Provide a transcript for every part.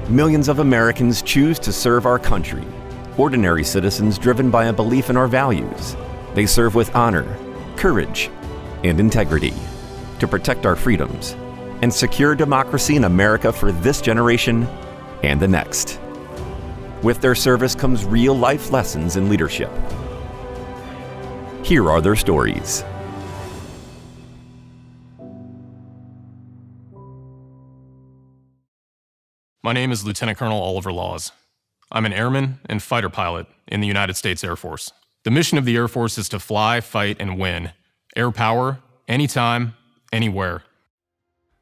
Millions of Americans choose to serve our country. Ordinary citizens driven by a belief in our values. They serve with honor, courage, and integrity to protect our freedoms and secure democracy in America for this generation and the next. With their service comes real-life lessons in leadership. Here are their stories. My name is Lieutenant Colonel Oliver Lause. I'm an airman and fighter pilot in the United States Air Force. The mission of the Air Force is to fly, fight, and win. Air power, anytime, anywhere.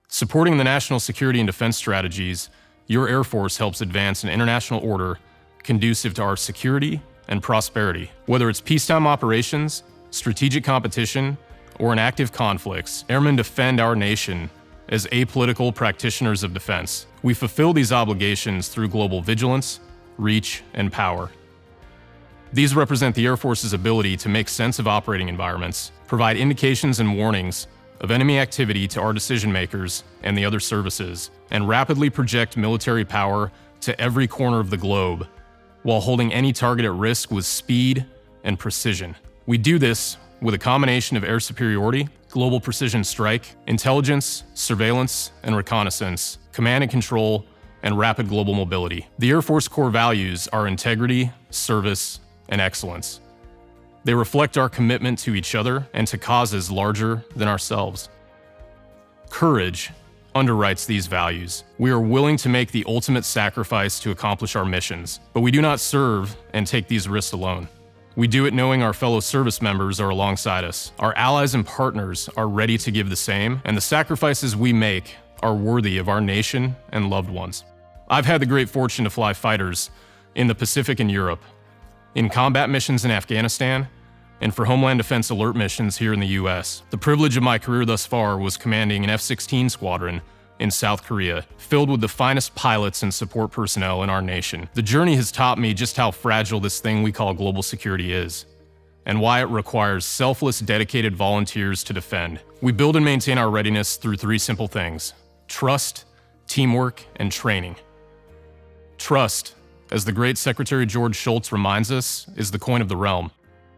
Supporting the national security and defense strategies, your Air Force helps advance an international order conducive to our security and prosperity. Whether it's peacetime operations, strategic competition, or in active conflicts, airmen defend our nation as apolitical practitioners of defense. We fulfill these obligations through global vigilance, reach, and power. These represent the Air Force's ability to make sense of operating environments, provide indications and warnings of enemy activity to our decision makers and the other services, and rapidly project military power to every corner of the globe, while holding any target at risk with speed and precision. We do this with a combination of air superiority, global precision strike, intelligence, surveillance, and reconnaissance, command and control, and rapid global mobility. The Air Force core values are integrity, service, and excellence. They reflect our commitment to each other and to causes larger than ourselves. Courage underwrites these values. We are willing to make the ultimate sacrifice to accomplish our missions, but we do not serve and take these risks alone. We do it knowing our fellow service members are alongside us. Our allies and partners are ready to give the same, and the sacrifices we make are worthy of our nation and loved ones. I've had the great fortune to fly fighters in the Pacific and Europe, in combat missions in Afghanistan, and for Homeland Defense alert missions here in the US. The privilege of my career thus far was commanding an F-16 squadron in South Korea, filled with the finest pilots and support personnel in our nation. The journey has taught me just how fragile this thing we call global security is, and why it requires selfless, dedicated volunteers to defend. We build and maintain our readiness through three simple things: trust, teamwork, and training. Trust, as the great Secretary George Shultz reminds us, is the coin of the realm.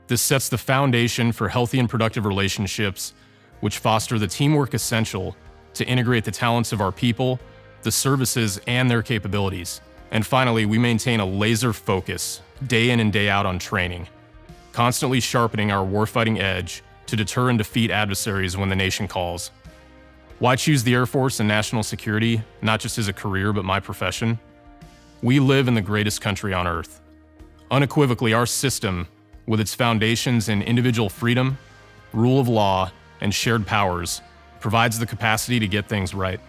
This sets the foundation for healthy and productive relationships, which foster the teamwork essential to integrate the talents of our people, the services, and their capabilities. And finally, we maintain a laser focus, day in and day out, on training, constantly sharpening our warfighting edge to deter and defeat adversaries when the nation calls. Why choose the Air Force and national security, not just as a career, but my profession? We live in the greatest country on earth. Unequivocally, our system, with its foundations in individual freedom, rule of law, and shared powers, provides the capacity to get things right.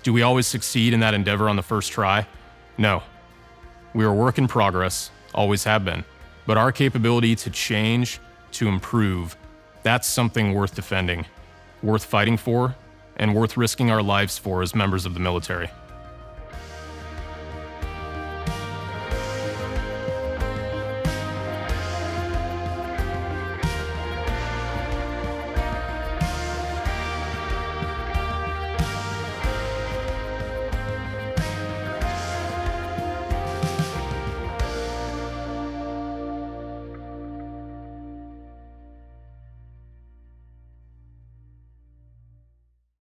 Do we always succeed in that endeavor on the first try? No. We are a work in progress, always have been. But our capability to change, to improve, that's something worth defending, worth fighting for, and worth risking our lives for as members of the military.